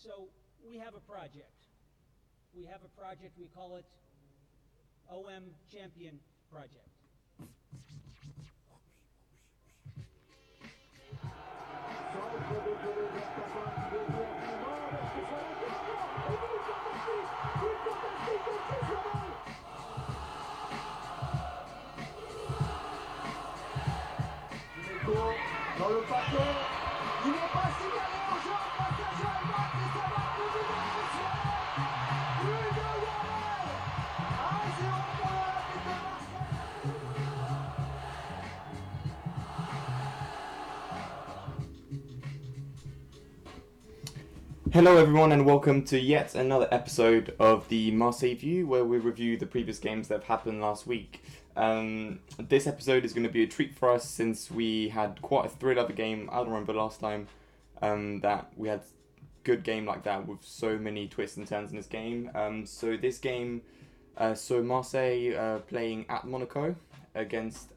So we have a project. We call it OM Champion Project. Dans le paquet, il n'est pas signalé au jeu, passage à droite et ça va toujours dans le ciel. Une de Warren, 1-0 pour l'Olympique de Marseille. Hello everyone and welcome to yet another episode of the Marseille View, where we review the previous games that have happened last week. This episode is going to be a treat for us since we had quite a thrill of a game. I don't remember last time that we had a good game like that with so many twists and turns in this game. So this game, Marseille playing at Monaco against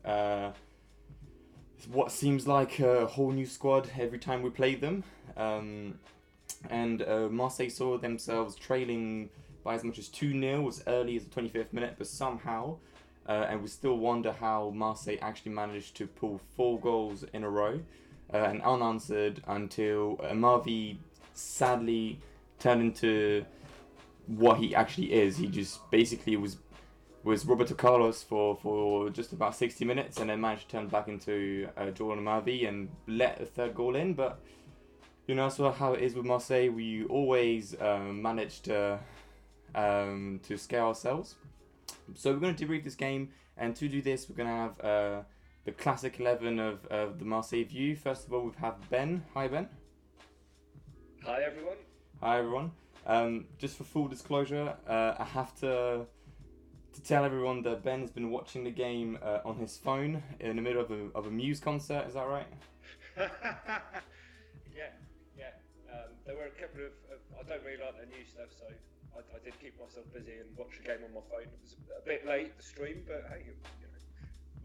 what seems like a whole new squad every time we play them. And Marseille saw themselves trailing by as much as 2-0 as early as the 25th minute, but somehow, and we still wonder how Marseille actually managed to pull 4 goals in a row and unanswered until Marvi sadly turned into what he actually is. He just basically was Roberto Carlos for just about 60 minutes and then managed to turn back into Jordan Marvi and let a third goal in, but you know, that's how it is with Marseille. We always manage to scare ourselves. So we're going to debrief this game, and to do this, we're going to have the classic 11 of the Marseille View. First of all, we have Ben. Hi, Ben. Hi, everyone. Hi, everyone. Just for full disclosure, I have to tell everyone that Ben has been watching the game on his phone in the middle of a Muse concert. Is that right? There were a couple of I don't really like the new stuff, so I did keep myself busy and watch the game on my phone. It was a bit late, the stream, but hey,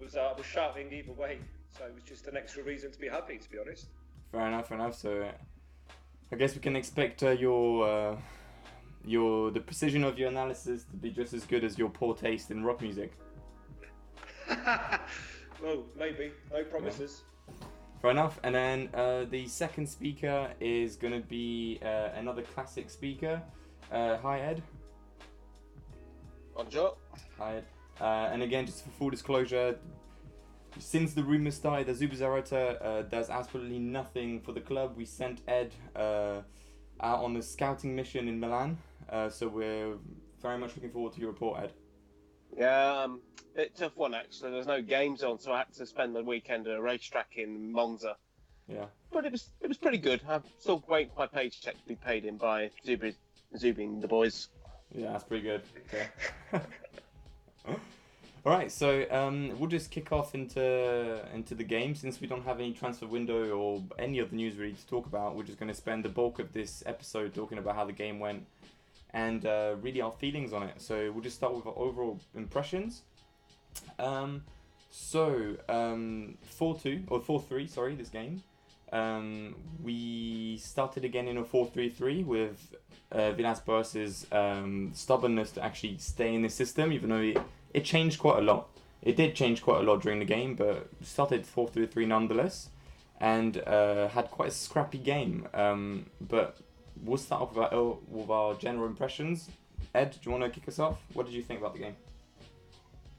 I was shouting either way, so it was just an extra reason to be happy, to be honest. Fair enough. So I guess we can expect the precision of your analysis to be just as good as your poor taste in rock music. Well, maybe. No promises. Yeah. Fair enough. And then the second speaker is going to be another classic speaker. Hi, Ed. Bonjour. Hi, Ed. And again, just for full disclosure, since the rumours started that Zubizarreta does absolutely nothing for the club, we sent Ed out on a scouting mission in Milan. So we're very much looking forward to your report, Ed. Yeah, bit tough one actually. There's no games on, so I had to spend the weekend at a racetrack in Monza. Yeah. But it was pretty good. I'm still waiting for my paycheck to be paid in by Zubing the boys. Yeah, that's pretty good. Okay. All right, so we'll just kick off into the game. Since we don't have any transfer window or any of the news really to talk about, we're just going to spend the bulk of this episode talking about how the game went and really our feelings on it. So we'll just start with our overall impressions. 4-2 or 4-3, sorry, this game. We started again in a 4-3-3 with Villas-Boas's stubbornness to actually stay in the system, even though it changed quite a lot. It did change quite a lot during the game, but started 4-3-3 nonetheless, and had quite a scrappy game. But we'll start off with our general impressions. Ed, do you want to kick us off? What did you think about the game?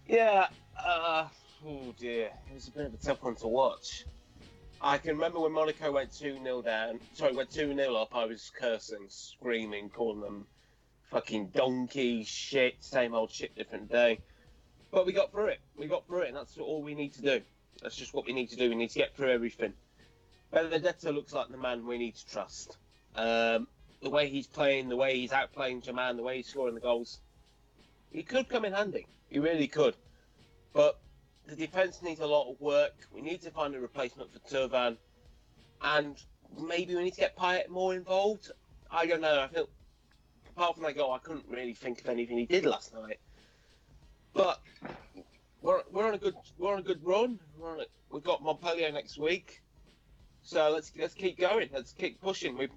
Yeah, oh dear, it was a bit of a tough one to watch. I can remember when Monaco went 2-0 went 2-0 up, I was cursing, screaming, calling them fucking donkey, shit, same old shit, different day. But we got through it, and that's all we need to do. That's just what we need to do, we need to get through everything. Benedetto looks like the man we need to trust. The way he's playing, the way he's outplaying Jaman, the way he's scoring the goals, he could come in handy. He really could. But the defence needs a lot of work. We need to find a replacement for Turvan. And maybe we need to get Payet more involved. I don't know. I feel, apart from that goal, I couldn't really think of anything he did last night. But we're on a good run. We've got Montpellier next week. So let's keep going. Let's keep pushing.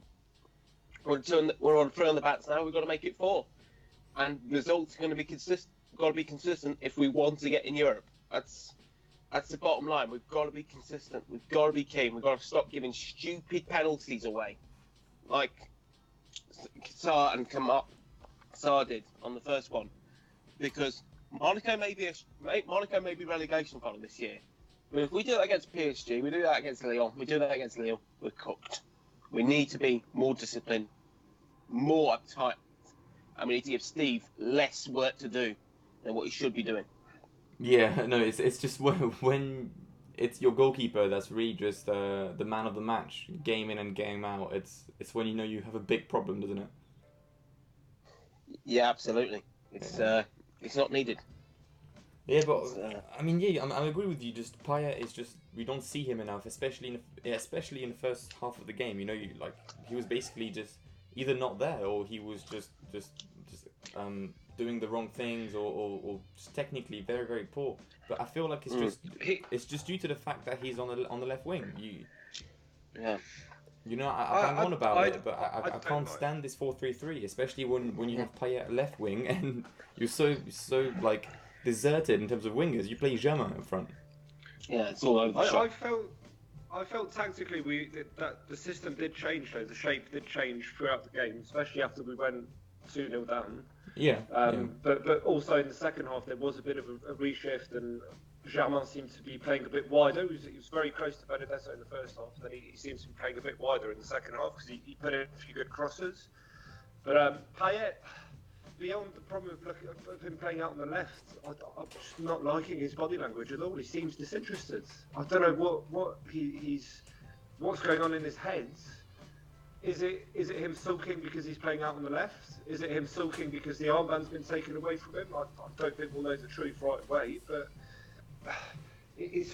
We're on 3 on the bats now. We've got to make it 4, and results are going to be consistent. Got to be consistent if we want to get in Europe. That's the bottom line. We've got to be consistent. We've got to be keen. We've got to stop giving stupid penalties away, like Qatar and Qatar did on the first one, because Monaco may be relegation final this year. But if we do that against PSG, we do that against Lyon, we're cooked. We need to be more disciplined, more uptight, and we need to give Steve less work to do than what he should be doing. Yeah, no, it's just when it's your goalkeeper that's really just the man of the match, game in and game out. It's when you know you have a big problem, doesn't it? Yeah, absolutely. It's not needed. Yeah, but I mean, yeah, I agree with you. Just Payet is just we don't see him enough, especially in the first half of the game. You know, he was basically just either not there or he was just doing the wrong things or just technically very, very poor. But I feel like it's just due to the fact that he's on the left wing. Yeah. You know, I bang on about it, but I can't stand this 4-3-3, especially when you have Payet left wing and you're so like deserted in terms of wingers. You play Germain in front. Yeah, it's all over the shop. I felt tactically that the system did change though. The shape did change throughout the game, especially after we went 2-0 down. Yeah. But also in the second half there was a bit of a reshift, and Germain seemed to be playing a bit wider. He was very close to Benedetto in the first half, then he seems to be playing a bit wider in the second half because he put in a few good crosses. But Payet, beyond the problem of him playing out on the left, I'm just not liking his body language at all. He seems disinterested. I don't know what's going on in his head. Is it him sulking because he's playing out on the left? Is it him sulking because the armband's been taken away from him? I don't think we'll know the truth right away, but it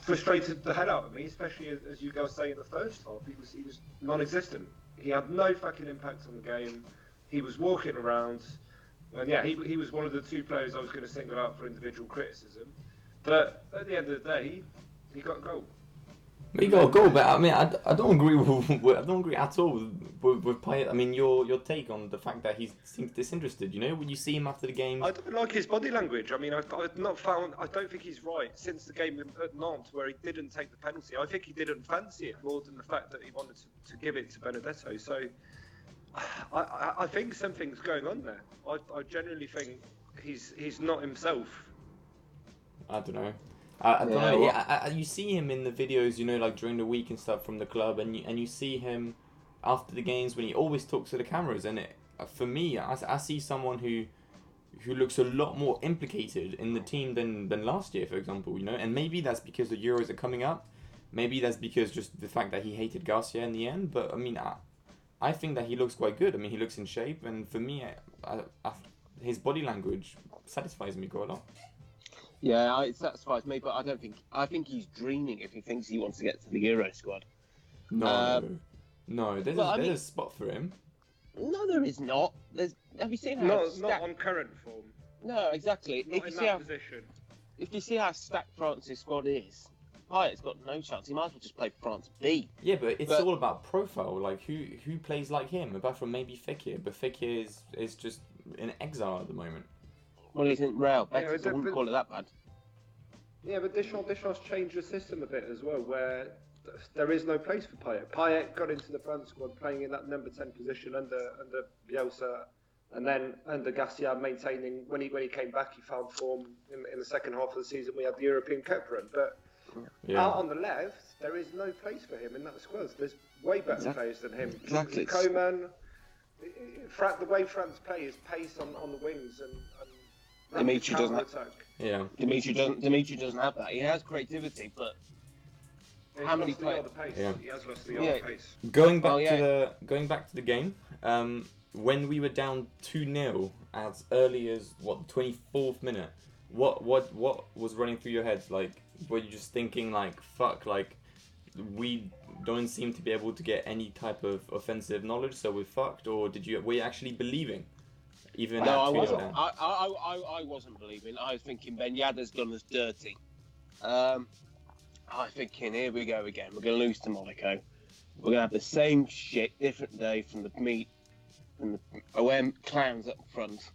frustrated the hell out of me, especially as you guys say in the first half. He was non-existent. He had no fucking impact on the game. He was walking around, and yeah, he was one of the 2 players I was going to single out for individual criticism. But at the end of the day, he got a goal. He got a goal, but I mean, I don't agree I don't agree at all with Payet. I mean, your take on the fact that he seems disinterested. You know, when you see him after the game. I don't like his body language. I mean, I don't think he's right since the game at Nantes where he didn't take the penalty. I think he didn't fancy it more than the fact that he wanted to give it to Benedetto. So I think something's going on there. I genuinely think he's not himself. I don't know. I don't know. Yeah, you see him in the videos, you know, like during the week and stuff from the club, and you see him after the games when he always talks to the cameras. And for me, I see someone who looks a lot more implicated in the team than last year, for example. You know, and maybe that's because the Euros are coming up. Maybe that's because just the fact that he hated Garcia in the end. But I mean, I think that he looks quite good. I mean, he looks in shape, and for me, his body language satisfies me quite a lot. Yeah, it satisfies me, but I think he's dreaming if he thinks he wants to get to the Euro squad. No, there's a spot for him. No, there is not. Have you seen how not on current form? No, exactly. Not in that position. If you see how stacked France's squad is, Payet's got no chance. He might as well just play France B. Yeah, but it's all about profile. Like who plays like him, apart from maybe Fekir. But Fekir is just in exile at the moment. What do you think, Real? I wouldn't call it that bad. Yeah, but Deschamps changed the system a bit as well, where there is no place for Payet. Payet got into the France squad playing in that number 10 position under Bielsa, and then under Garcia maintaining. When he came back, he found form in the second half of the season. We had the European Cup run, but out on the left, there is no place for him in that squad. There's way better players than him. Exactly. Coman, the way France play is pace on the wings and Dimitri doesn't have that. He has creativity, but how many players? He has lost the other pace. Going back to the game, when we were down 2-0 as early as the 24th minute, what was running through your heads? Like, were you just thinking like, fuck, like we don't seem to be able to get any type of offensive knowledge, so we're fucked, or were you actually believing? Even no, I wasn't. I wasn't believing. I was thinking Ben Yedder's done us dirty. I was thinking, here we go again. We're going to lose to Monaco. We're going to have the same shit, different day from the OM clowns up front.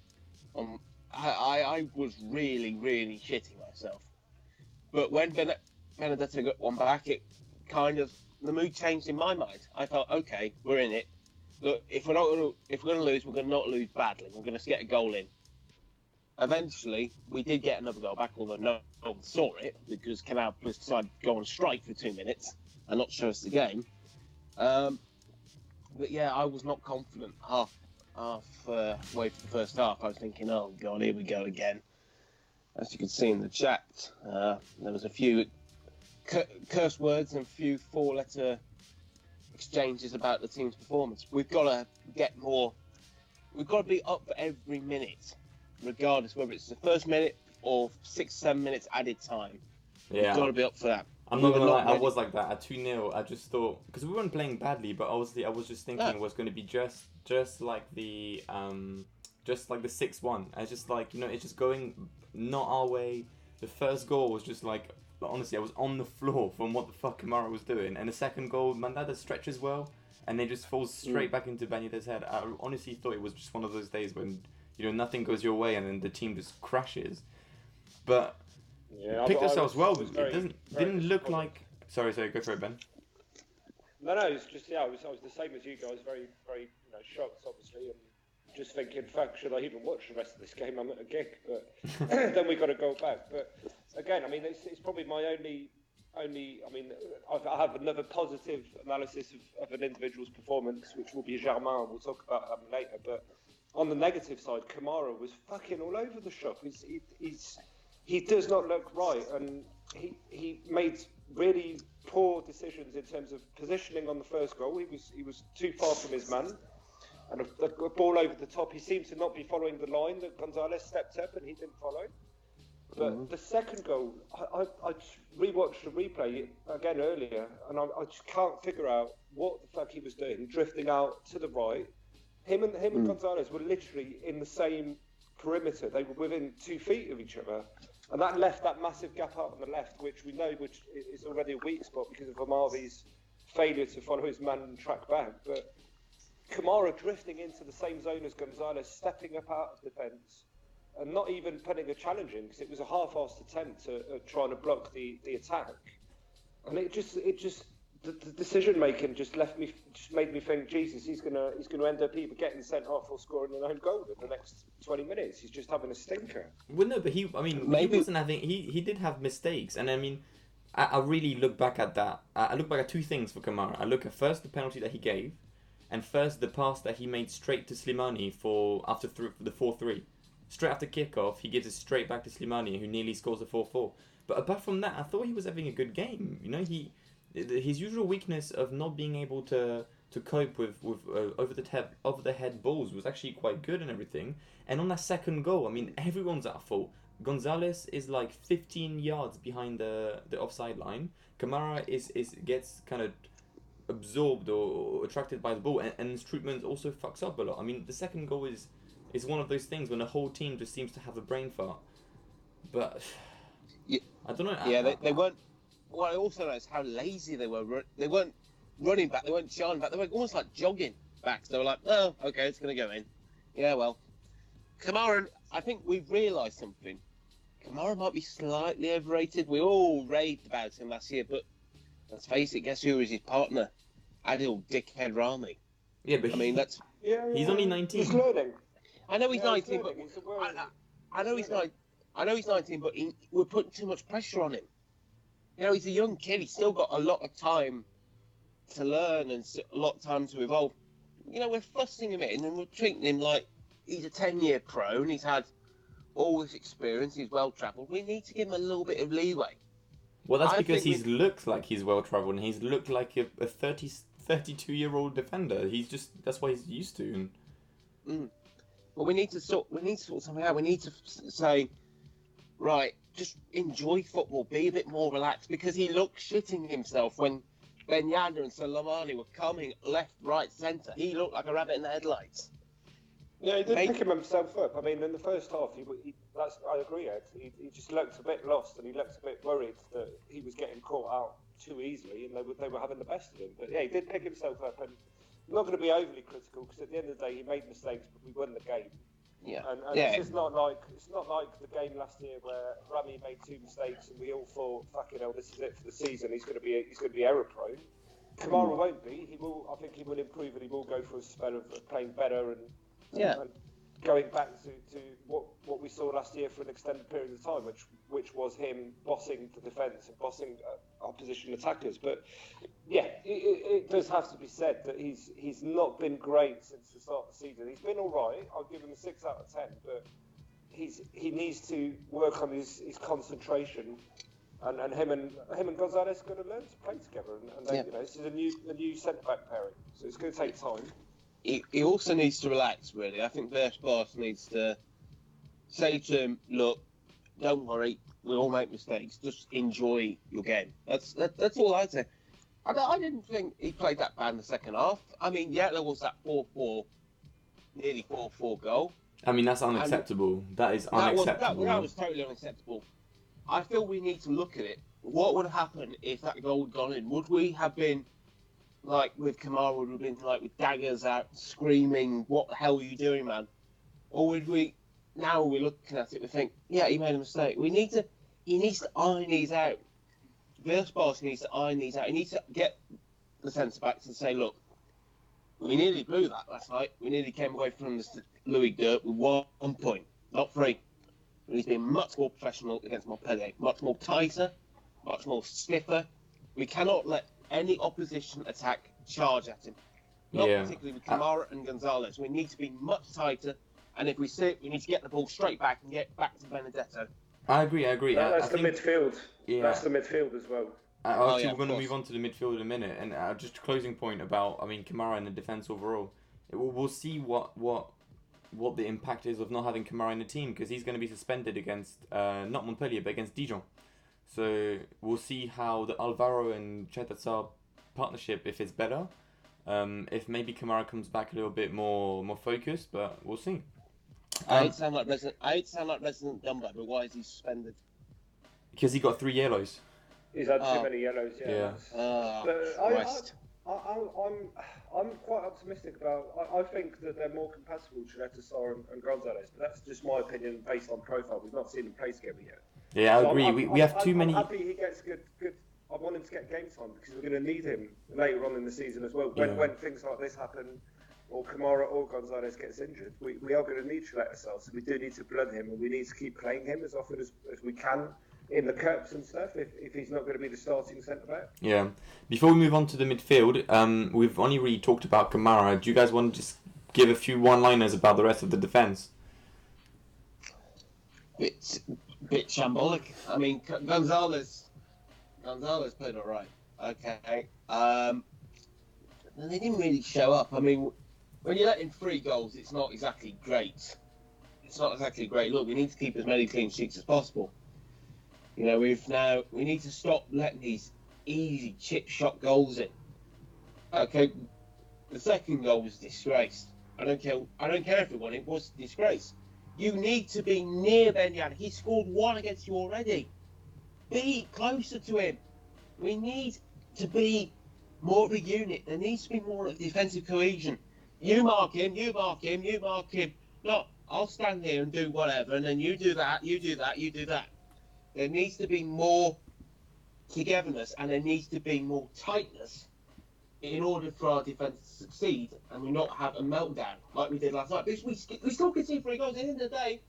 I was really, really shitting myself. But when Benedetto got one back, it kind of, the mood changed in my mind. I thought, okay, we're in it. Look, if we're going to lose, we're going to not lose badly. We're going to get a goal in. Eventually, we did get another goal back, although no one saw it because Canal Plus decided to go on strike for 2 minutes and not show us the game. But yeah, I was not confident half way for the first half. I was thinking, oh god, here we go again. As you can see in the chat, there was a few curse words and a few 4-letter exchanges about the team's performance. We've got to get more. We've got to be up for every minute, regardless whether it's the first minute or 6-7 minutes added time. Yeah. We've got to be up for that. I'm not gonna lie, I was like that at 2-0. I just thought, because we weren't playing badly, but obviously I was just thinking it was going to be just like the 6-1. I was just like, it's just going not our way. The first goal was just like, honestly, I was on the floor from what the fuck Kamara was doing, and the second goal, Mandanda stretches well, and then just falls straight back into Benitez's head. I honestly thought it was just one of those days when nothing goes your way, and then the team just crashes. But picked ourselves well. It didn't look like. Sorry, go for it, Ben. No, it's just I was the same as you guys, very, very shocked, obviously, and just thinking, fuck, should I even watch the rest of this game? I'm at a gig, but then we got to go back. But again, I mean, it's probably my only. I mean, I have another positive analysis of an individual's performance, which will be Germain. We'll talk about him later. But on the negative side, Kamara was fucking all over the shop. He does not look right, and he made really poor decisions in terms of positioning on the first goal. He was too far from his man, and a ball over the top. He seemed to not be following the line that Gonzalez stepped up, and he didn't follow. But the second goal, I rewatched the replay again earlier, and I just can't figure out what the fuck he was doing, drifting out to the right. Him and Gonzalez were literally in the same perimeter. They were within 2 feet of each other. And that left that massive gap out on the left, which we know is already a weak spot because of Amavi's failure to follow his man and track back. But Kamara drifting into the same zone as Gonzalez, stepping up out of defence, and not even putting a challenge in, because it was a half-assed attempt at trying to block the attack. And it just the decision making just made me think, Jesus, he's gonna end up either getting sent off or scoring an own goal in the next 20 minutes. He's just having a stinker. Well, no, but he wasn't having. He did have mistakes, and I mean, I really look back at that. I look back at 2 things for Kamara. I look at first the penalty that he gave, and first the pass that he made straight to Slimani after the 4-3. Straight after kickoff, he gives it straight back to Slimani, who nearly scores a 4-4. But apart from that, I thought he was having a good game. His usual weakness of not being able to cope with over the head balls was actually quite good and everything. And on that second goal, I mean, everyone's at fault. Gonzalez is like 15 yards behind the offside line. Kamara gets kind of absorbed or attracted by the ball, and Strootman also fucks up a lot. I mean, the second goal is one of those things when the whole team just seems to have a brain fart. But I don't know. Yeah, they weren't. What I also noticed how lazy they were. They weren't running back. They weren't charging back. They were almost like jogging back. They were like, oh, okay, it's going to go in. Yeah, well. Kamara, I think we've realised something. Kamara might be slightly overrated. We all raved about him last year, but let's face it, guess who is his partner? Adil Dickhead Rami. Yeah, but he's only 19. He's learning. I know he's 19, but I know he's 19, but we're putting too much pressure on him. He's a young kid. He's still got a lot of time to learn and a lot of time to evolve. We're fussing him in and we're treating him like he's a 10-year pro and he's had all this experience. He's well-travelled. We need to give him a little bit of leeway. Well, that's because he's looked like he's well-travelled and he's looked like a 32-year-old defender. That's what he's used to. Well, we need to sort something out. We need to say, right, just enjoy football, be a bit more relaxed, because he looked shitting himself when Ben Yanda and Soleimani were coming left, right, centre. He looked like a rabbit in the headlights. Yeah, he did pick himself up. I mean, in the first half, I agree, Ed. He just looked a bit lost and he looked a bit worried that he was getting caught out too easily, and they were having the best of him. But yeah, he did pick himself up, and I'm not going to be overly critical because at the end of the day, he made mistakes, but we won the game. Yeah. And Yeah. it's just not like the game last year where Rami made 2 mistakes and we all thought, fucking hell, this is it for the season. He's going to be error prone. Kamara won't be. He will. I think he will improve and he will go for a spell of playing better and going back to what we saw last year for an extended period of time, which was him bossing the defence and bossing opposition attackers. But yeah, it does have to be said that he's not been great since the start of the season. He's been all right. I'll give him a 6 out of 10, but he needs to work on his concentration. And him and Gonzalez are going to learn to play together, and they, this is a new centre back pairing, so it's going to take time. He also needs to relax, really. I think Boss needs to say to him, "Look, don't worry, we all make mistakes. Just enjoy your game." That's all I'd say. I didn't think he played that bad in the second half. I mean, yeah, there was that 4-4, nearly 4-4 goal. I mean, that's unacceptable. That is unacceptable. That was totally unacceptable. I feel we need to look at it. What would have happened if that goal had gone in? Would we have been like with Kamara? Would we have been like with daggers out, screaming, "What the hell are you doing, man?" Or would we? Now we're looking at it, we think, "Yeah, he made a mistake." He needs to iron these out. Villas-Boas needs to iron these out. He needs to get the centre backs and say, "Look, we nearly blew that last night. We nearly came away from the Louis Dirt with 1 point, not 3." He's been much more professional against Montpellier, much more tighter, much more stiffer. We cannot let any opposition attack charge at him. Not particularly with Kamara and Gonzalez. We need to be much tighter, and if we sit, we need to get the ball straight back and get back to Benedetto. I agree. That's I the think, midfield. Yeah. That's the midfield as well. We're going to move on to the midfield in a minute, and just a closing point about, Kamara and the defence overall. We'll see what the impact is of not having Kamara in the team, because he's going to be suspended against not Montpellier but against Dijon. So we'll see how the Alvaro and Chetatsar partnership, if it's better, if maybe Kamara comes back a little bit more focused, but we'll see. I hate to sound like Resident Dumbo, but why is he suspended? Because he got 3 yellows. He's had too many yellows. Yeah. Christ. I'm quite optimistic about. I think that they're more compatible, Chetatsar and Gonzalez, but that's just my opinion based on profile. We've not seen them play together yet. Yeah, I agree. We have too many. I'm happy he gets good. I want him to get game time because we're going to need him later on in the season as well. When things like this happen, or Kamara or Gonzalez gets injured, we are going to need Chetatsar. So we do need to blood him, and we need to keep playing him as often as we can in the cups and stuff, if he's not going to be the starting centre-back. Yeah. Before we move on to the midfield, we've only really talked about Kamara. Do you guys want to just give a few one-liners about the rest of the defence? Bit shambolic. I mean, Gonzalez played all right. Okay. They didn't really show up. I mean, when you let in 3 goals, it's not exactly great. Look, we need to keep as many clean sheets as possible. You know, we need to stop letting these easy chip shot goals in. Okay, the second goal was disgraced. I don't care if it won. It was disgrace. You need to be near Ben-Yan. He scored 1 against you already. Be closer to him. We need to be more of a unit. There needs to be more of defensive cohesion. You mark him. No, I'll stand here and do whatever, and then you do that. There needs to be more togetherness, and there needs to be more tightness in order for our defence to succeed and we not have a meltdown like we did last night. Because we still concede 3 goals. At the end of the day,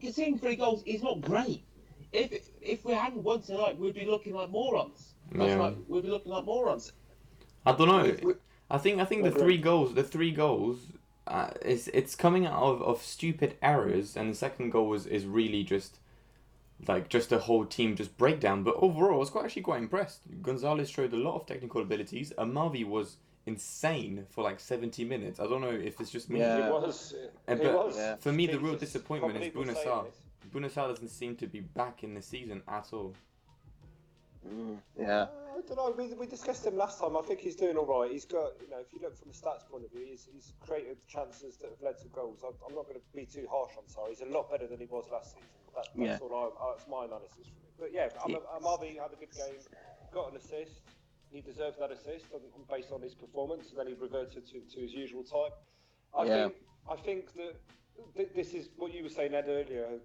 conceding 3 goals is not great. If we hadn't won tonight, we'd be looking like morons. We'd be looking like morons. I don't know. I think the 3 goals. It's coming out of stupid errors, and the second goal is really just a whole team just breakdown. But overall, I was actually quite impressed. Gonzalez showed a lot of technical abilities. Amavi was insane for 70 minutes. I don't know if it's just me. Yeah. It was. For me, the real disappointment is Bouna Sarr. Bouna Sarr doesn't seem to be back in the season at all. Yeah. I don't know. We discussed him last time. I think he's doing all right. He's got, if you look from a stats point of view, he's created chances that have led to goals. I'm not going to be too harsh on Sarr. He's a lot better than he was last season. That's my analysis from it. But yeah, Amavi had a good game. got an assist. He deserves that assist based on his performance, and then he reverted to his usual type. I think that this is what you were saying, Ed, earlier,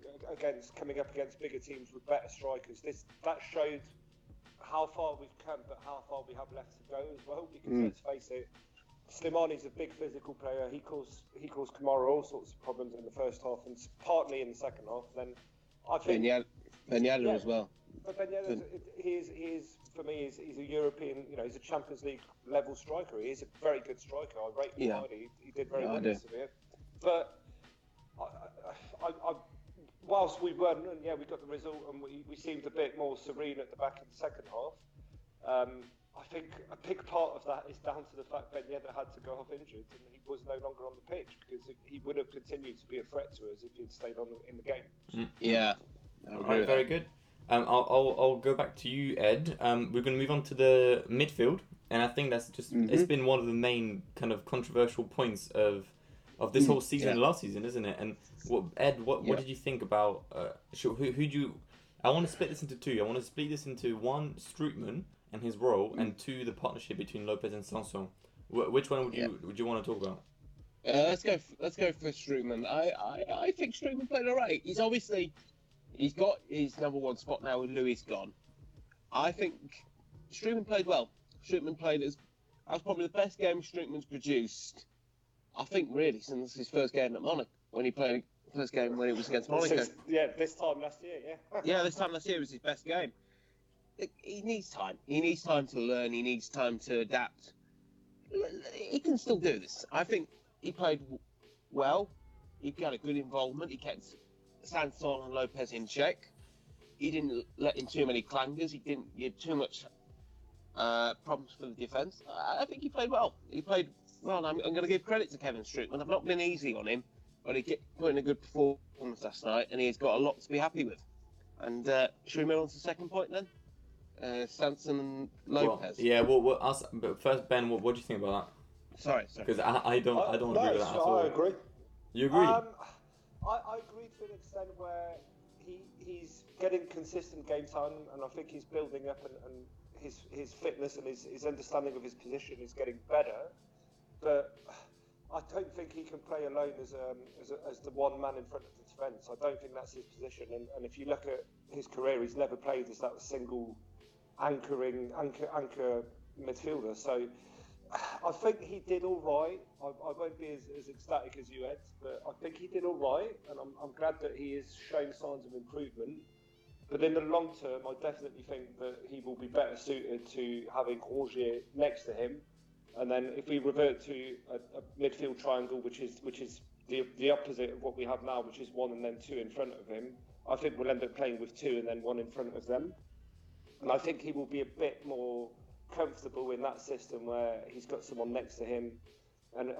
coming up against bigger teams with better strikers. That showed how far we've come, but how far we have left to go as well. Because let's face it, Slimani's a big physical player. He caused Kamara all sorts of problems in the first half, and partly in the second half. Then I think Ben Yedder as well. But Ben Yedder, he is for me, he's a European. He's a Champions League level striker. He is a very good striker. I rate him highly. He did very well this year. But whilst we won, and we got the result, and we seemed a bit more serene at the back in the second half. I think a big part of that is down to the fact Ben Yedder had to go off injured, and he was no longer on the pitch, because he would have continued to be a threat to us if he'd stayed on in the game. Yeah. Right, very good. I'll go back to you, Ed. We're going to move on to the midfield, and I think that's just it's been one of the main kind of controversial points of this whole season, last season, isn't it? And what did you think about who do you? I want to split this into two. I want to split this into one, Strootman and his role, and two, the partnership between Lopez and Sanson. Which one would you want to talk about? Let's go for Strootman. I think Strootman played alright. He's got his number one spot now with Luis gone. I think Strootman played well. Strootman played that was probably the best game Strootman's produced, I think, really, since his first game at Monaco, when he played first game when it was against Monaco. This time last year, this time last year was his best game. He needs time. He needs time to learn. He needs time to adapt. He can still do this. I think he played well. He got a good involvement. He kept Sanson and Lopez in check. He didn't let in too many clangers. He didn't give too much problems for the defence. I think he played well. He played well. I'm going to give credit to Kevin Strootman. I've not been easy on him, but he put in a good performance last night, and he's got a lot to be happy with. And should we move on to the second point then? Sanson and Lopez. But first, Ben, what do you think about that? Sorry. Because I don't agree with that at all. I agree. You agree? I agree to an extent where he's getting consistent game time, and I think he's building up, and his fitness and his understanding of his position is getting better. But I don't think he can play alone as the one man in front of the defence. I don't think that's his position. And if you look at his career, he's never played as that single anchor midfielder. So I think he did all right. I won't be as ecstatic as you, Ed, but I think he did all right, and I'm glad that he is showing signs of improvement. But in the long term, I definitely think that he will be better suited to having Rongier next to him. And then if we revert to a midfield triangle, which is the opposite of what we have now, which is one and then two in front of him, I think we'll end up playing with two and then one in front of them. And I think he will be a bit more comfortable in that system where he's got someone next to him. And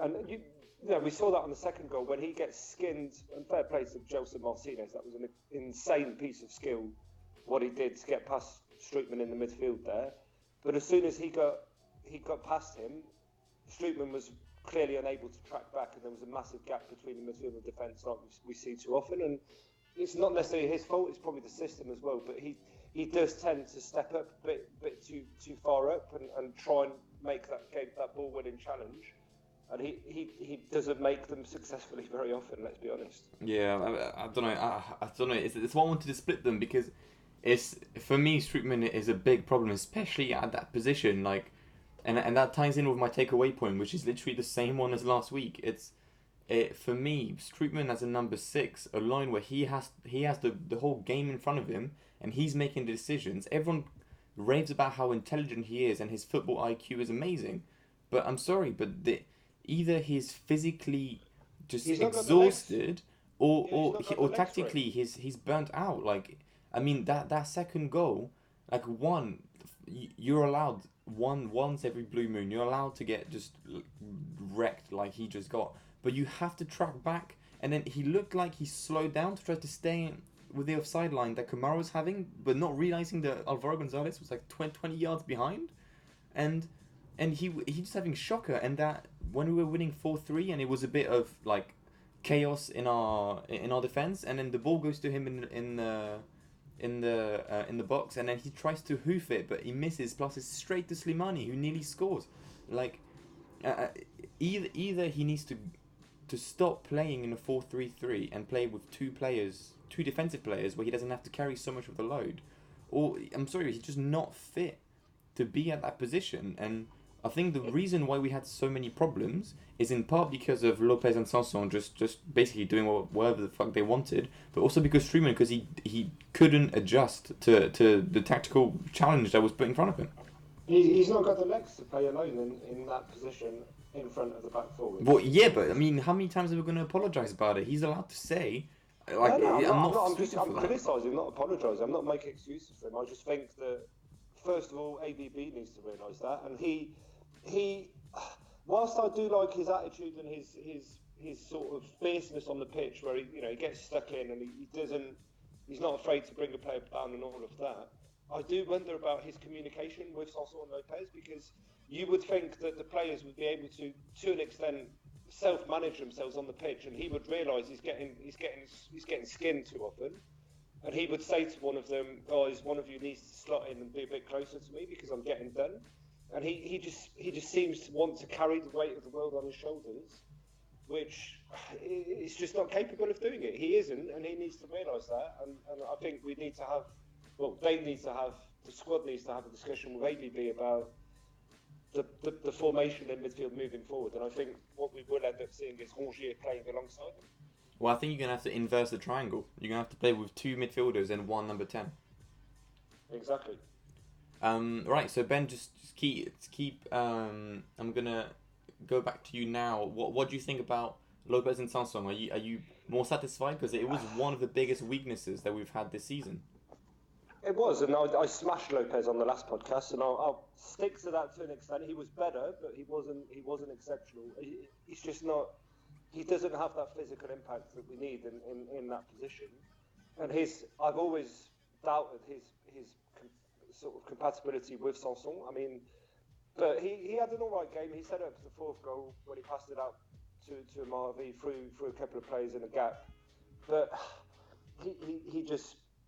we saw that on the second goal when he gets skinned, and fair play to Joseph Martinez. That was an insane piece of skill, what he did to get past Strootman in the midfield there. But as soon as he got past him, Strootman was clearly unable to track back, and there was a massive gap between the midfield and defence like we see too often. And it's not necessarily his fault, it's probably the system as well, but he does tend to step up a bit too far up and try and make that ball winning challenge. And he doesn't make them successfully very often, let's be honest. Yeah, I don't know. I don't know. It's why I wanted to split them, because for me, Strootman is a big problem, especially at that position. And that ties in with my takeaway point, which is literally the same one as last week. For me, Strootman as a number 6, a line where he has the whole game in front of him, and he's making the decisions. Everyone raves about how intelligent he is, and his football IQ is amazing. But I'm sorry, but either he's physically just exhausted, or tactically he's burnt out. That second goal, you're allowed once every blue moon. You're allowed to get just wrecked like he just got, but you have to track back. And then he looked like he slowed down to try to stay with the offside line that Kamara was having, but not realizing that Alvaro Gonzalez was 20 yards behind, and he just having shocker. And that when we were winning 4-3, and it was a bit of chaos in our defense, and then the ball goes to him in in the box, and then he tries to hoof it, but he misses. Plus, it's straight to Slimani, who nearly scores. Like, either he needs to stop playing in a 4-3-3 and play with two defensive players, where he doesn't have to carry so much of the load, or I'm sorry, he's just not fit to be at that position. And I think the reason why we had so many problems is in part because of Lopez and Sanson just basically doing whatever the fuck they wanted, but also because Streaman, because he couldn't adjust to the tactical challenge that was put in front of him. He's not got the legs to play alone in that position in front of the back forward. Well, yeah, but I mean, how many times are we going to apologise about it? He's allowed to say, like, I'm criticising, not apologising. I'm not making excuses for him. I just think that, first of all, ABB needs to realise that, and he, whilst I do like his attitude and his sort of fierceness on the pitch, where he gets stuck in and he's not afraid to bring a player down and all of that. I do wonder about his communication with Sanson and Lopez, because you would think that the players would be able to an extent, self-manage themselves on the pitch, and he would realise he's getting skinned too often, and he would say to one of them, guys, one of you needs to slot in and be a bit closer to me because I'm getting done. And he just seems to want to carry the weight of the world on his shoulders, which he's just not capable of doing it. He isn't, and he needs to realise that. And I think we need to have, the squad needs to have a discussion with ABB about the formation in midfield moving forward. And I think what we will end up seeing is Rongier playing alongside him. Well, I think you're going to have to inverse the triangle. You're going to have to play with two midfielders and one number 10. Exactly. Right, so Ben, just keep. I'm gonna go back to you now. What do you think about Lopez and Sanson? Are you more satisfied, because it was one of the biggest weaknesses that we've had this season? It was, and I smashed Lopez on the last podcast, and I'll stick to that to an extent. He was better, but he wasn't exceptional. He's just not. He doesn't have that physical impact that we need in that position. And I've always doubted his sort of compatibility with Sanson. I mean, but he had an all right game. He set up the fourth goal when he passed it out to Marvi through a couple of players in a gap. But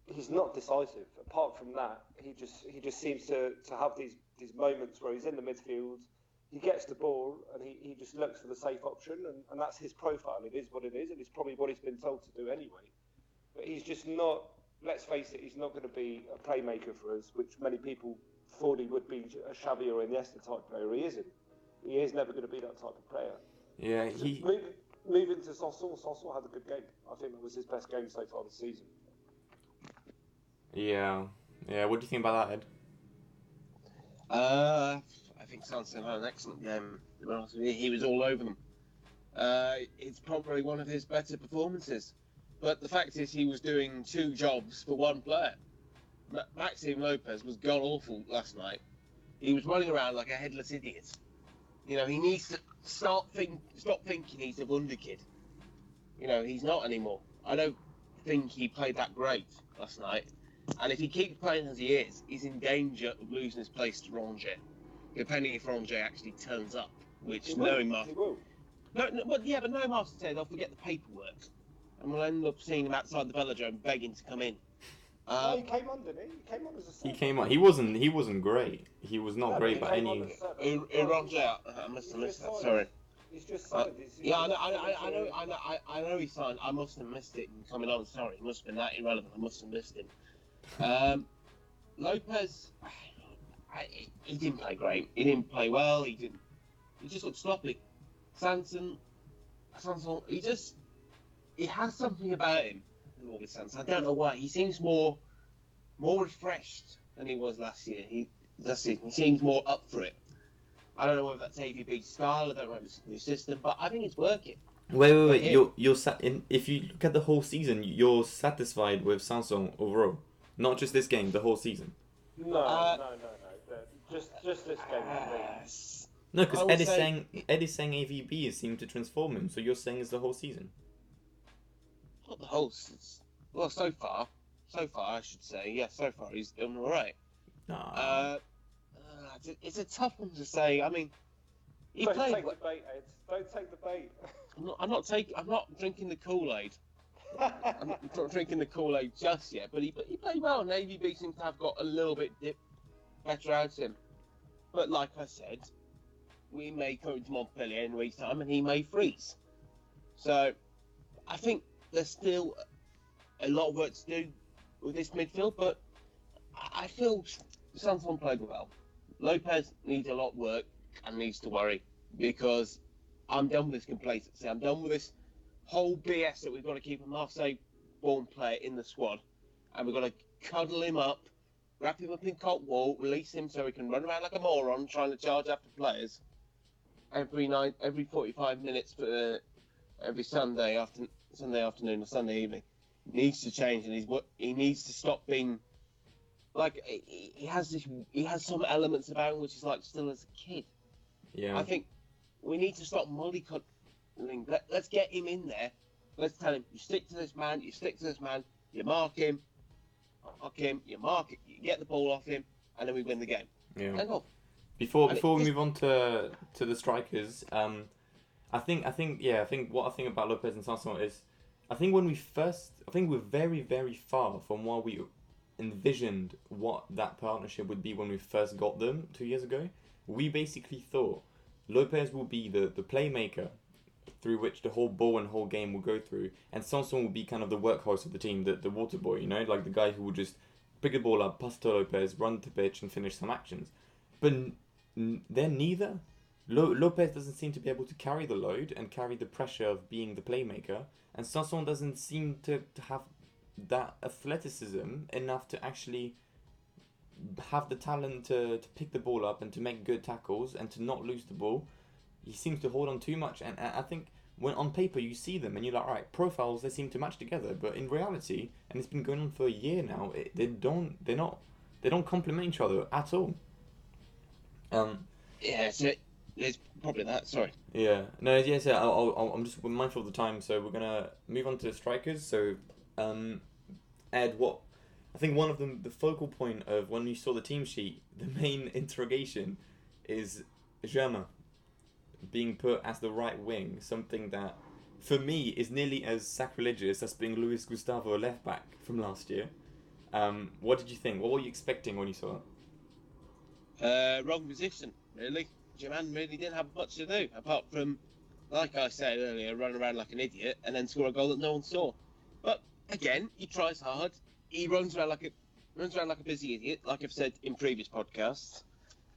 he's not decisive. Apart from that, he just seems to have these moments where he's in the midfield, he gets the ball, and he just looks for the safe option, and that's his profile. It is what it is, and it's probably what he's been told to do anyway. But he's just not. Let's face it, he's not going to be a playmaker for us, which many people thought he would be, a Xavi or Iniesta type player. He isn't. He is never going to be that type of player. Yeah, Moving to Sanson had a good game. I think that was his best game so far this season. Yeah. What do you think about that, Ed? I think Sanson had an excellent game. To be honest with you, he was all over them. It's probably one of his better performances. But the fact is, he was doing two jobs for one player. Maxime Lopez was god awful last night. He was running around like a headless idiot. He needs to stop thinking he's a wonder kid. He's not anymore. I don't think he played that great last night. And if he keeps playing as he is, he's in danger of losing his place to Rongier, depending if Rongier actually turns up. Which, knowing Martin, knowing Martin said they'll forget the paperwork, and we'll end up seeing him outside the velodrome begging to come in. He came on, didn't he? He came on as a sub. He came on. He wasn't great. He was not great by any. Rongier, I must have missed that. Sorry. He's just signed. I know he signed. I must have missed it coming on. Sorry, it must have been that irrelevant. I must have missed him. Lopez, he didn't play great. He didn't play well. He just looked sloppy. Sanson, he has something about him. I don't know why. He seems more refreshed than he was last year. He seems more up for it. I don't know whether that's AVB's style. I don't know if it's a new system, but I think it's working. Wait. If you look at the whole season, you're satisfied with Sanson overall, not just this game, the whole season. No. Just this game. No, because Ed is saying AVB seemed to transform him. So you're saying it's the whole season. Not the whole season. Well, so far, I should say. Yeah, so far he's done all right. Nah. It's a tough one to say. I mean, Don't take the bait, Ed. Don't take the bait. I'm not drinking the Kool-Aid. I'm not drinking the Kool-Aid just yet, but he played well. And AVB seems to have got a little bit better out of him. But like I said, we may come to Montpellier in a week's time, and he may freeze. So I think there's still a lot of work to do with this midfield, but I feel Sanson played well. Lopez needs a lot of work and needs to worry, because I'm done with this complacency. I'm done with this whole BS that we've got to keep a Marseille-born player in the squad, and we've got to cuddle him up, wrap him up in cotton wool, release him so he can run around like a moron trying to charge after players every 45 minutes for every Sunday afternoon or Sunday evening. Needs to change, and he needs to stop being like he has some elements about him which is like still as a kid. Yeah. I think we need to stop mollycoddling. Let's get him in there. Let's tell him, you stick to this man, you mark him, you mark it, you get the ball off him, and then we win the game. Yeah. And off. Before we move on to the strikers, I think what I think about Lopez and Sanson is, I think we're very, very far from what we envisioned what that partnership would be when we first got them 2 years ago. We basically thought Lopez will be the playmaker through which the whole ball and whole game will go through, and Sanson will be kind of the workhorse of the team, the water boy, you know, like the guy who will just pick the ball up, pass to Lopez, run to pitch and finish some actions. But they're neither. Lopez doesn't seem to be able to carry the load and carry the pressure of being the playmaker, and Sanson doesn't seem to have that athleticism enough to actually have the talent to pick the ball up and to make good tackles and to not lose the ball. He seems to hold on too much, and I think when on paper you see them and you're like, right, profiles, they seem to match together, but in reality, and it's been going on for a year now, they don't complement each other at all. Yeah, so it's probably that. Sorry. Yeah. No. Yes. Yeah. I'm just mindful of the time, so we're gonna move on to the strikers. So, Ed, what I think one of the focal point of when you saw the team sheet, the main interrogation is Germain being put as the right wing, something that for me is nearly as sacrilegious as being Luis Gustavo left back from last year. What did you think? What were you expecting when you saw it? Wrong position, really. Germain really didn't have much to do, apart from, like I said earlier, run around like an idiot and then score a goal that no one saw. But again, he tries hard. He runs around like a busy idiot, like I've said in previous podcasts.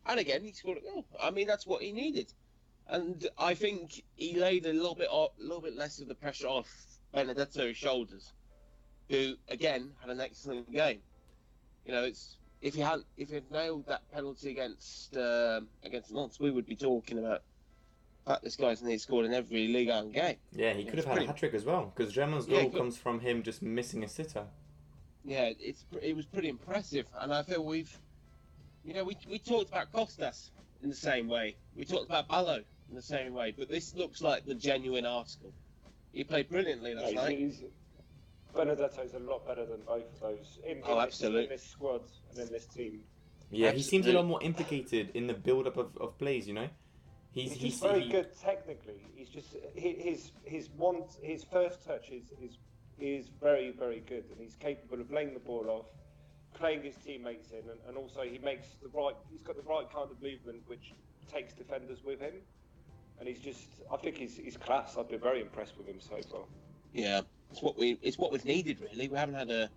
And again, he scored a goal. I mean, that's what he needed. And I think he laid a little bit less of the pressure off Benedetto's shoulders, who again had an excellent game. You know, if he had nailed that penalty against Nantes, we would be talking about that this guy's nearly scored in every Ligue 1 game. Yeah, he could have had a hat-trick as well, because Germain's goal comes from him just missing a sitter. Yeah, it was pretty impressive, and I feel we talked about Costas in the same way. We talked about Ballo in the same way, but this looks like the genuine article. He played brilliantly last night. Benedetto's a lot better than both of those in this squad and in this team. Yeah, he seems a lot more implicated in the build-up of plays, you know? He's very good technically. He's just his first touch is very, very good, and he's capable of laying the ball off, playing his teammates in, and also he's got the right kind of movement which takes defenders with him, and I think he's class. I've been very impressed with him so far. Yeah, it's what we've needed really. We haven't had a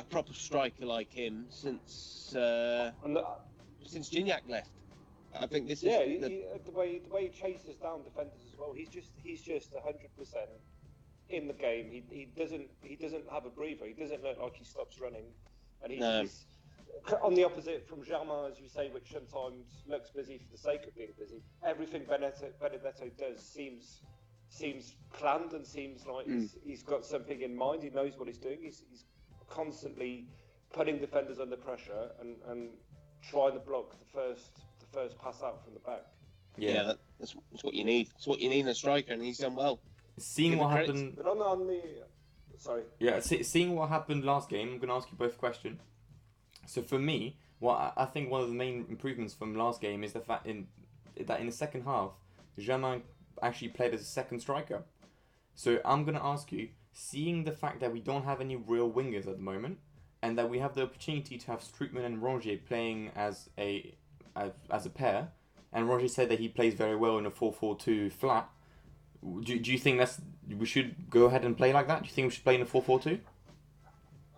proper striker like him since Gignac left. I think this is the way he chases down defenders as well. He's just 100% in the game. He doesn't have a breather. He doesn't look like he stops running, and he's on the opposite from Germain, as you say, which sometimes looks busy for the sake of being busy. Everything Benedetto does seems planned and seems like he's got something in mind. He knows what he's doing. He's constantly putting defenders under pressure and trying to block the first pass out from the back. Yeah, that's what you need. It's what you need in a striker, and he's done well. Seeing what happened. But on the sorry. Yeah, seeing what happened last game, I'm going to ask you both a question. So for me, what I think one of the main improvements from last game is the fact that in the second half, Germain actually played as a second striker. So I'm going to ask you, seeing the fact that we don't have any real wingers at the moment, and that we have the opportunity to have Strootman and Rongier playing as a pair, and Rongier said that he plays very well in a 4-4-2 flat. Do you think we should go ahead and play like that? Do you think we should play in a 4-4-2?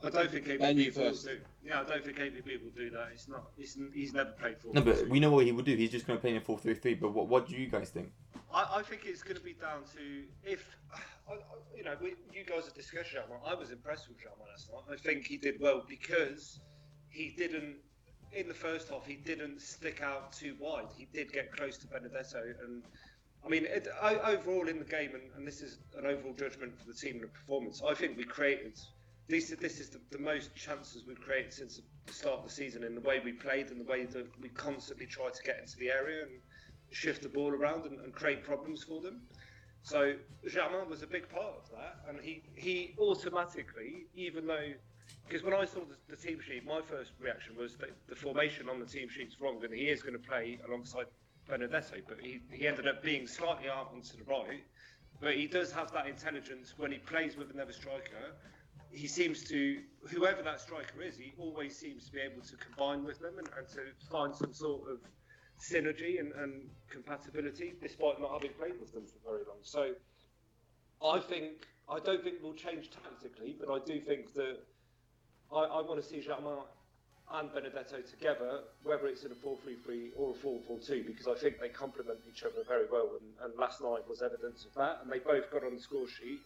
I don't think ABB will do. Yeah, I don't think ABB will do that. He's never played 4-4-2. No, but we know what he would do. He's just going to play in a 4-3-3. But what do you guys think? I think it's going to be down to if you guys have discussed Germain. I was impressed with Germain last night. I think he did well because he didn't. In the first half, he didn't stick out too wide. He did get close to Benedetto, and I mean, overall in the game, and this is an overall judgment for the team and the performance. I think we created. This is the most chances we've created since the start of the season in the way we played and the way that we constantly tried to get into the area and shift the ball around and create problems for them. So Germain was a big part of that, and he automatically, even though, because when I saw the team sheet, my first reaction was that the formation on the team sheet's wrong, and he is going to play alongside Benedetto, but he ended up being slightly out onto the right. But he does have that intelligence when he plays with another striker. He seems to, whoever that striker is, he always seems to be able to combine with them and to find some sort of synergy and compatibility, despite not having played with them for very long. So I don't think we'll change tactically, but I do think that I want to see Germain and Benedetto together, whether it's in a 4-3-3 or a 4-4-2, because I think they complement each other very well, and last night was evidence of that, and they both got on the score sheet.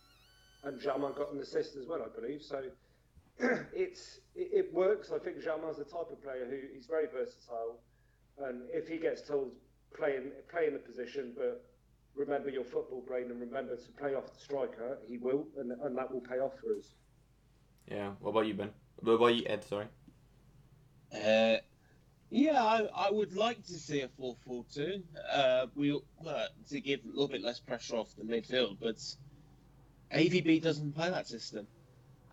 And Germain got an assist as well, I believe. So it works. I think Germain's the type of player who he's very versatile. And if he gets told play in the position, but remember your football brain and remember to play off the striker, he will, and that will pay off for us. Yeah. What about you, Ben? What about you, Ed? Sorry. I would like to see a 4-4-2. To give a little bit less pressure off the midfield, but AVB doesn't play that system,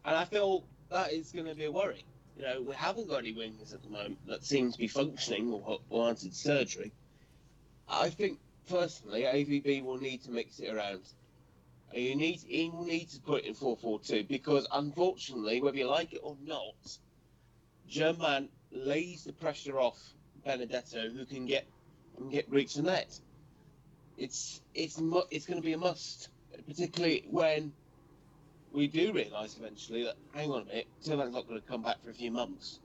and I feel that is going to be a worry. We haven't got any wingers at the moment that seem to be functioning or answered surgery. I think personally, AVB will need to mix it around. He will need to put it in 4-4-2 because unfortunately, whether you like it or not, Germain lays the pressure off Benedetto, who can reach the net. It's going to be a must. Particularly when we do realise eventually that, hang on a minute, Tillman's not going to come back for a few months.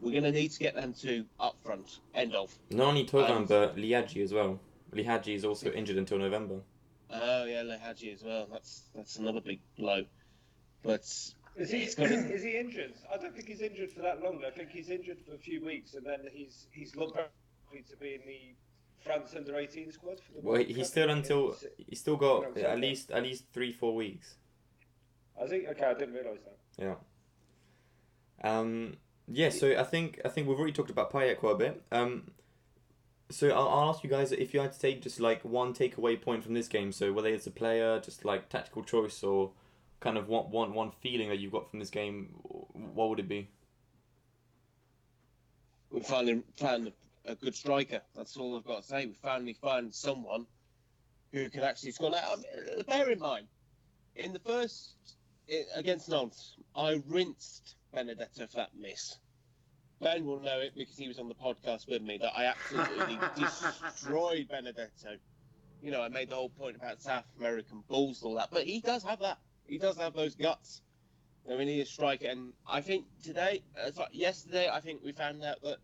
We're going to need to get them two up front, end of. Not only Tovan, but Liadji as well. Liadji is also injured until November. Oh, yeah, Liadji as well. That's another big blow. But is he injured? I don't think he's injured for that long. I think he's injured for a few weeks, and then he's likely to be in the France under-18 squad for the World Cup. He's still got at least 3-4 weeks. I think okay, I didn't realise that. Yeah. So I think we've already talked about Payet quite a bit. So I'll ask you guys if you had to take just like one takeaway point from this game. So whether it's a player, just like tactical choice, or kind of one feeling that you've got from this game, what would it be? We finally found a good striker. That's all I've got to say. We finally found someone who can actually score. Now, bear in mind, in the first against Nantes, I rinsed Benedetto for that miss. Ben will know it because he was on the podcast with me that I absolutely destroyed Benedetto. I made the whole point about South American bulls and all that, but he does have that. He does have those guts. We need a striker, and I think yesterday, I think we found out that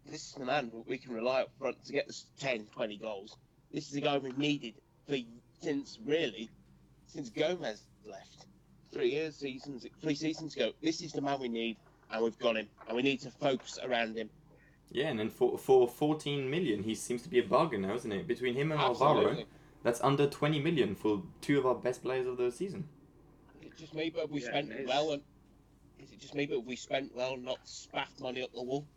this is the man we can rely up front to get us 10, 20 goals. This is the guy we've needed since Gomez left. 3 seasons ago. This is the man we need, and we've got him, and we need to focus around him. Yeah, and then for 14 million, he seems to be a bargain now, isn't it? Between him and Alvaro, that's under 20 million for two of our best players of the season. Is it just me, but we spent well, and not spaffed money up the wall?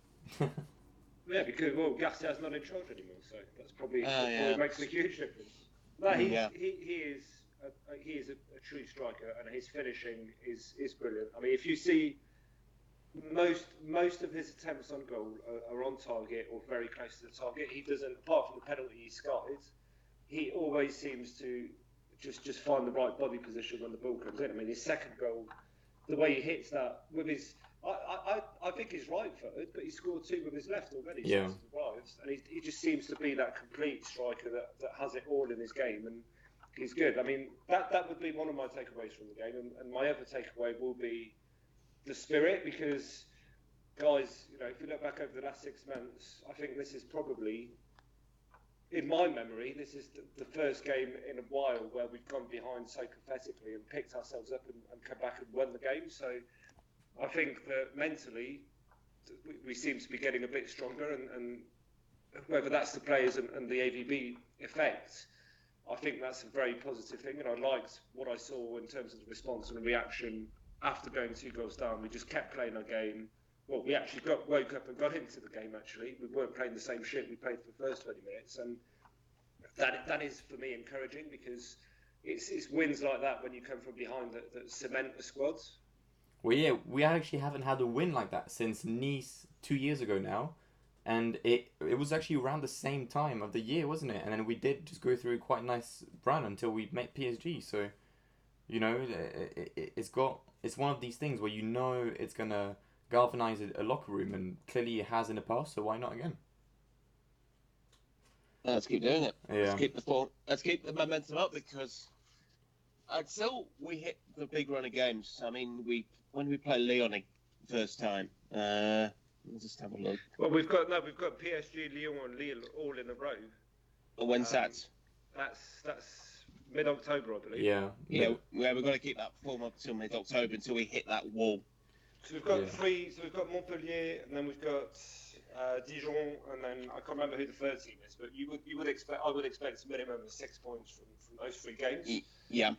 Yeah, because Garcia's not in charge anymore, so that's probably makes a huge difference. No, he is a true striker, and his finishing is brilliant. I mean, if you see most of his attempts on goal are on target or very close to the target. He doesn't, apart from the penalty he skied, he always seems to just find the right body position when the ball comes in. I mean, his second goal, the way he hits that with his, I think he's right-footed, but he scored 2 with his left already since he arrives, and he just seems to be that complete striker that has it all in his game, and he's good. I mean, that would be one of my takeaways from the game, and my other takeaway will be the spirit, because guys, you know, if you look back over the last 6 months, I think this is probably, in my memory, this is the first game in a while where we've gone behind so pathetically and picked ourselves up and come back and won the game. So I think that mentally we seem to be getting a bit stronger, and whether that's the players and the AVB effect, I think that's a very positive thing. And I liked what I saw in terms of the response and the reaction after going 2 goals down. We just kept playing our game. Well, we actually woke up and got into the game, actually. We weren't playing the same shit we played for the first 20 minutes. And that is, for me, encouraging, because it's wins like that when you come from behind that cement the squads. Well, yeah, we actually haven't had a win like that since Nice 2 years ago now. And it was actually around the same time of the year, wasn't it? And then we did just go through a quite nice run until we met PSG. So, you know, it's one of these things where you know it's going to galvanize a locker room, and clearly it has in the past, so why not again? Let's keep doing it. Yeah. Let's keep the form. Let's keep the momentum up, because until we hit the big run of games, I mean, when we played Lyon the first time, let's just have a look. Well, we've got PSG, Lyon, and Lille all in a row. When's that? That's mid-October, I believe. Yeah. We've got to keep that form up till mid-October, until we hit that wall. So we've got 3. So we've got Montpellier, and then we've got Dijon, and then I can't remember who the third team is, but I would expect a minimum of 6 points from those 3 games. Yeah.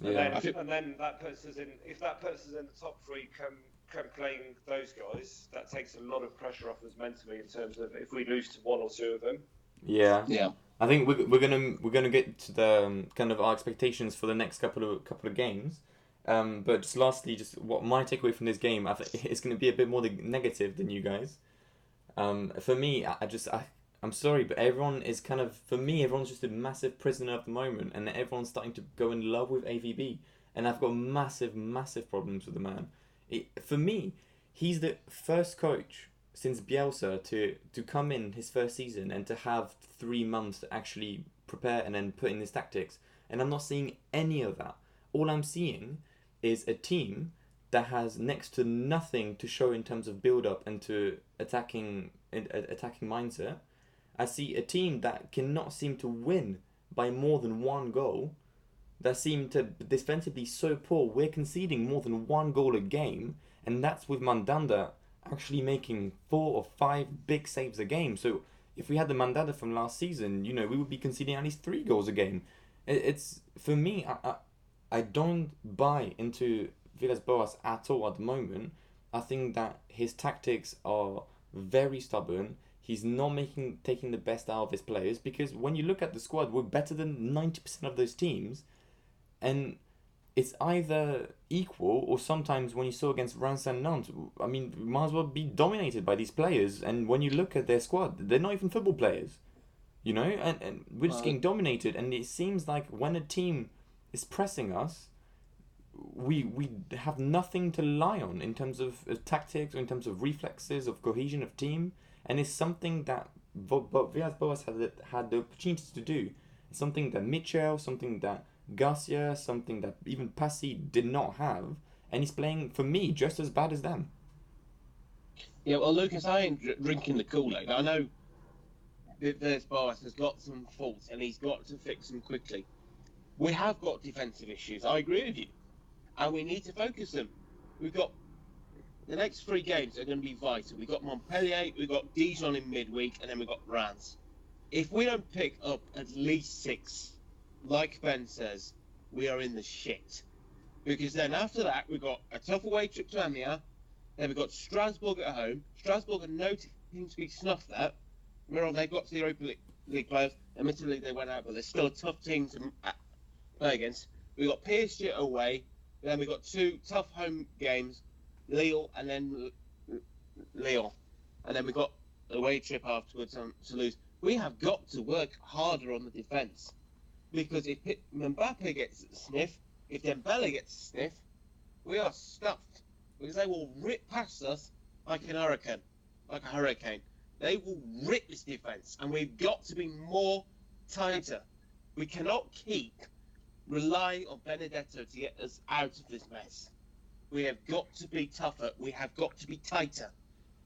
And then that puts us in. If that puts us in the top 3, come playing those guys, that takes a lot of pressure off us mentally in terms of if we lose to 1 or 2 of them. Yeah. Yeah. I think we're gonna get to the kind of our expectations for the next couple of games. But just lastly, just what my takeaway from this game, I think it's going to be a bit more negative than you guys. For me, I'm sorry, but everyone is kind of, for me, everyone's just a massive prisoner of the moment, and everyone's starting to go in love with AVB, and I've got massive, massive problems with the man. For me, he's the first coach since Bielsa to come in his first season and to have 3 months to actually prepare and then put in his tactics, and I'm not seeing any of that. All I'm seeing is a team that has next to nothing to show in terms of build-up and to attacking mindset. I see a team that cannot seem to win by more than 1 goal, that seem to defensively so poor. We're conceding more than 1 goal a game, and that's with Mandanda actually making 4 or 5 big saves a game. So if we had the Mandanda from last season, you know, we would be conceding at least 3 goals a game. It's, for me, I don't buy into Villas-Boas at all at the moment. I think that his tactics are very stubborn. He's not taking the best out of his players, because when you look at the squad, we're better than 90% of those teams, and it's either equal or sometimes when you saw against Reims and Nantes, I mean, we might as well be dominated by these players. And when you look at their squad, they're not even football players, you know, and we're just getting dominated. And it seems like when a team is pressing us, we have nothing to rely on in terms of tactics or in terms of reflexes, of cohesion of team, and it's something that Villas-Boas had the opportunity to do. It's something that Mitchell, something that Garcia, something that even Passy did not have, and he's playing, for me, just as bad as them. Yeah, well, Lucas, I ain't drinking the Kool-Aid. I know Villas-Boas has got some faults, and he's got to fix them quickly. We have got defensive issues, I agree with you, and we need to focus them. We've got the next 3 games are going to be vital. We've got Montpellier, we've got Dijon in midweek, and then we've got Reims. If we don't pick up at least 6, like Ben says, we are in the shit. Because then after that, we've got a tough away trip to Amiens, then we've got Strasbourg at home. Strasbourg are no team to be snuffed at. Remember, they got to the Europa League players. Admittedly, they went out, but they're still a tough team to play against. We've got PSG away, then we've got 2 tough home games, Lille and then Lyon. And then we've got a away trip afterwards to lose. We have got to work harder on the defence. because if Mbappe gets a sniff, if Dembele gets a sniff, we are stuffed because they will rip past us like a hurricane. They will rip this defence, and we've got to be more tighter. We cannot keep relying on Benedetto to get us out of this mess. We have got to be tougher. We have got to be tighter.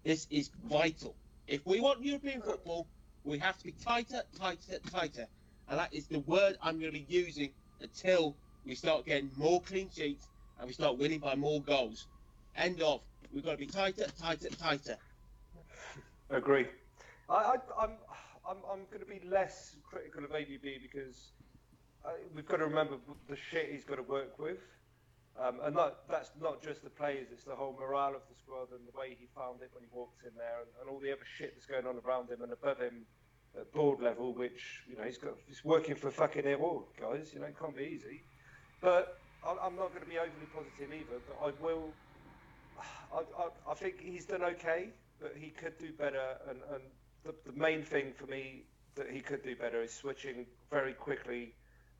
This is vital. If we want European football, we have to be tighter. And that is the word I'm going to be using until we start getting more clean sheets and we start winning by more goals. End of. We've got to be tighter. Agree. I'm going to be less critical of ABB because we've got to remember the shit he's got to work with. And that's not just the players, it's the whole morale of the squad and the way he found it when he walked in there and all the other shit that's going on around him and above him at board level, which, you know, he's working for fucking it all, guys, you know, it can't be easy. But I'm not going to be overly positive either, but I think he's done okay, but he could do better, and the main thing for me that he could do better is switching very quickly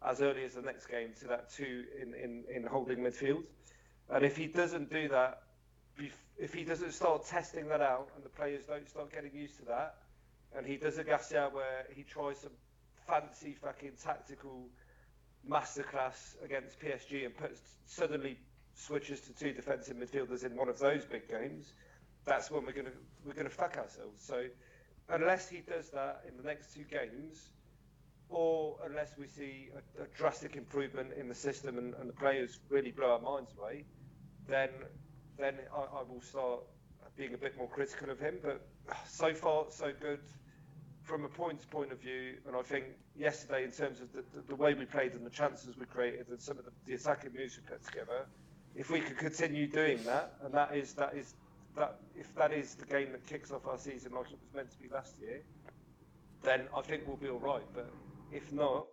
as early as the next game to that 2 in holding midfield. And if he doesn't do that, if he doesn't start testing that out and the players don't start getting used to that, and he does a Garcia where he tries some fancy fucking tactical masterclass against PSG and suddenly switches to 2 defensive midfielders in one of those big games, that's when we're gonna fuck ourselves. So unless he does that in the next 2 games, or unless we see a drastic improvement in the system and the players really blow our minds away, then I will start being a bit more critical of him. But so far, so good from a points point of view. And I think yesterday, in terms of the way we played and the chances we created and some of the attacking moves we put together, if we could continue doing that, and if that is the game that kicks off our season like it was meant to be last year, then I think we'll be all right. But if not,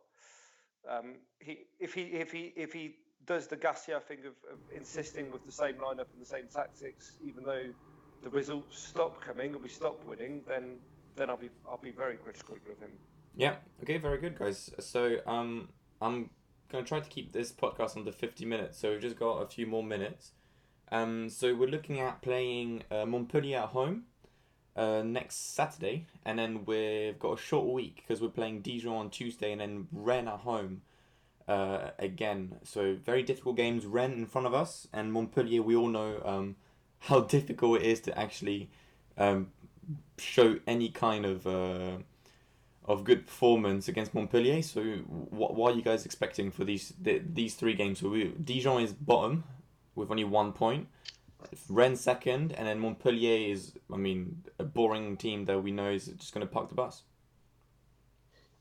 if he does the Garcia thing of insisting with the same lineup and the same tactics, even though the results stop coming and we stop winning, then I'll be very critical of him. Yeah. Okay. Very good, guys. So I'm gonna try to keep this podcast under 50 minutes. So we've just got a few more minutes. So we're looking at playing Montpellier at home next Saturday, and then we've got a short week because we're playing Dijon on Tuesday and then Rennes at home again. So very difficult games. Rennes in front of us, and Montpellier, we all know how difficult it is to actually show any kind of good performance against Montpellier. So what are you guys expecting for these 3 games? So Dijon is bottom with only 1 point. Rennes second, and then Montpellier is, a boring team that we know is just going to park the bus.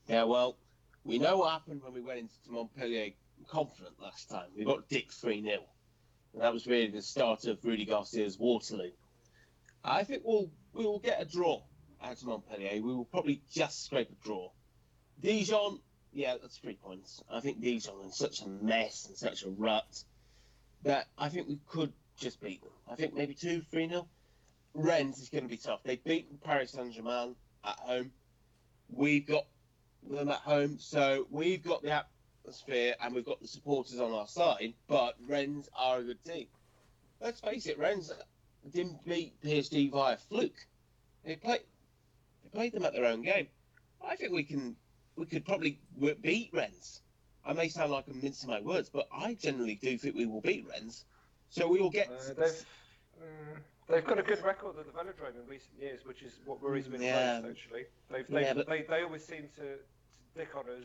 Yeah, well, we know what happened when we went into Montpellier confident last time. We got dicked 3-0. And that was really the start of Rudy Garcia's Waterloo. I think we will get a draw out of Montpellier. We will probably just scrape a draw. Dijon, yeah, that's 3 points. I think Dijon is such a mess and such a rut that I think we could just beat them. I think maybe 2-3-0. Rennes is going to be tough. They beat Paris Saint-Germain at home. We've got them at home, so we've got the atmosphere and we've got the supporters on our side, but Rennes are a good team. Let's face it, Rennes didn't beat PSG via fluke. They played them at their own game. I think we could probably beat Rennes. I may sound like I'm mincing my words, but I generally do think we will beat Rennes. So we will get. They've got a good record at the Velodrome in recent years, which is what worries me the most. Actually, they always seem to dick on us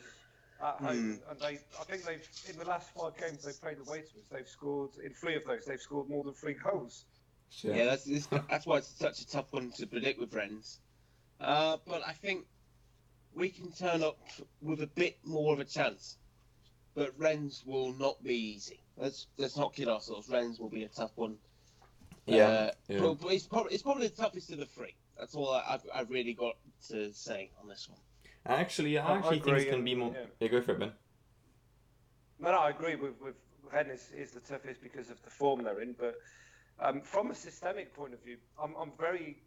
at home, and I think they've in the last 5 games they've played away to us. They've scored in 3 of those. They've scored more than 3 goals. Sure. Yeah, that's why it's such a tough one to predict with Rennes. But I think we can turn up with a bit more of a chance. But Rennes will not be easy. Let's not kid ourselves. Rennes will be a tough one. Yeah. But it's probably the toughest of the 3. That's all I've really got to say on this one. I actually think it's going to be more. Yeah, go for it, Ben. No, I agree with Rennes is the toughest because of the form they're in. But from a systemic point of view, I'm very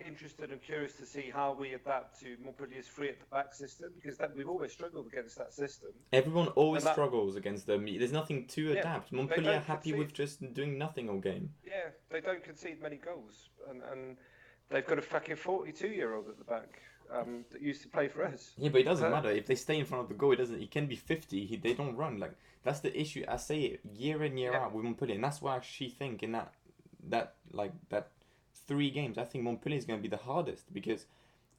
interested and curious to see how we adapt to Montpellier's three at the back system, because we've always struggled against that system. Everyone always And that- struggles against them. There's nothing to Yeah, adapt. they Montpellier are don't happy concede. with just doing nothing all game. Yeah, they don't concede many goals, and they've got a fucking 42-year-old at the back that used to play for us. Yeah, but it doesn't So- matter if they stay in front of the goal. It doesn't. He can be 50. They don't run. Like that's the issue. I say it year in year Yeah. out with Montpellier, and that's why I actually think in that 3 games, I think Montpellier is going to be the hardest, because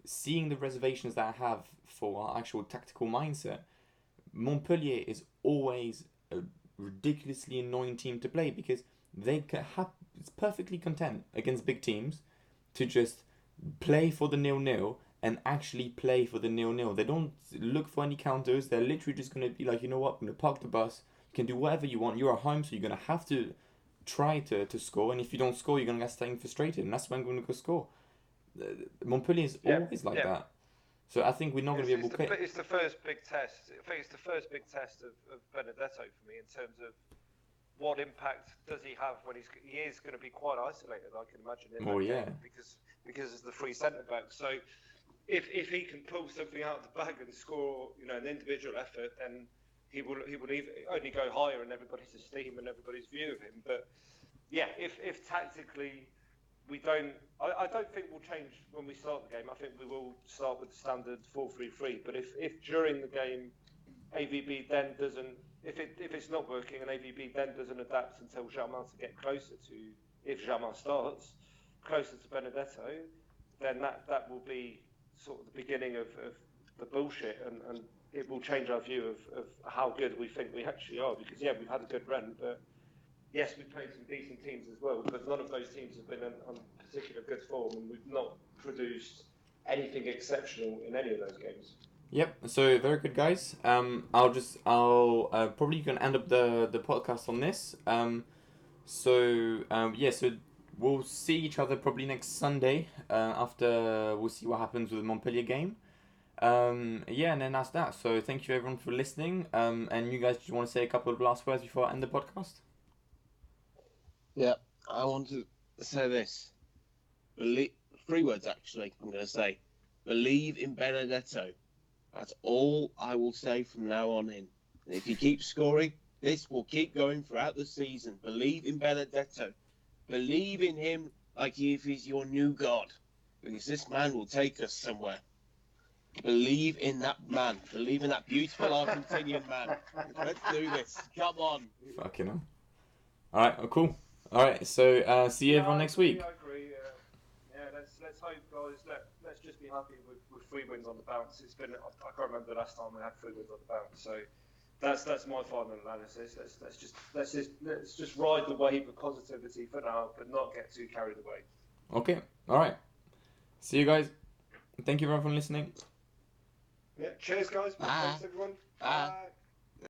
seeing the reservations that I have for our actual tactical mindset, Montpellier is always a ridiculously annoying team to play, because it's perfectly content against big teams to just play for the 0-0 and actually play for the 0-0. They don't look for any counters. They're literally just going to be like, you know what, I'm going to park the bus. You can do whatever you want. You're at home, so you're going to have to try to score. And if you don't score, you're going to get staying frustrated. And that's when I'm going to go score. Montpellier is always like that. So I think we're not going to be able to play. It's the first big test. I think it's the first big test of Benedetto for me, in terms of what impact does he have when he is going to be quite isolated, I can imagine. In that game, because of the free centre back. So if he can pull something out of the bag and score, an individual effort, then he will only go higher in everybody's esteem and everybody's view of him. But yeah, if tactically we don't, I don't think we'll change when we start the game. I think we will start with the standard 4-3-3. But if during the game AVB then doesn't, if it's not working and AVB then doesn't adapt and tell Germain to get closer to, if Germain starts closer to Benedetto, then that will be sort of the beginning of the bullshit, and it will change our view of how good we think we actually are. Because yeah, we've had a good run, but yes, we've played some decent teams as well, but none of those teams have been on particular good form, and we've not produced anything exceptional in any of those games. Yep. So very good, guys. I'll probably gonna end up the podcast on this. So we'll see each other probably next Sunday. After we'll see what happens with the Montpellier game. And then that's that. So thank you everyone for listening. And you guys, do you want to say a couple of last words before I end the podcast? Yeah, I want to say this. 3 words, actually, I'm going to say. Believe in Benedetto. That's all I will say from now on in. And if he keeps scoring, this will keep going throughout the season. Believe in Benedetto. Believe in him like if he's your new god. Because this man will take us somewhere. Believe in that man. Believe in that beautiful Argentinian man. Let's do this. Come on. Fucking hell. Alright, cool. Alright, so see you everyone next week. I agree. Let's hope, guys. Let's just be happy with 3 wins on the bounce. It's been, I can't remember the last time we had 3 wins on the bounce. So that's my final analysis. Let's just ride the wave of positivity for now, but not get too carried away. Okay. Alright. See you guys. Thank you everyone for listening. Yeah. Cheers, guys. Bye. Thanks, everyone. Bye. Bye.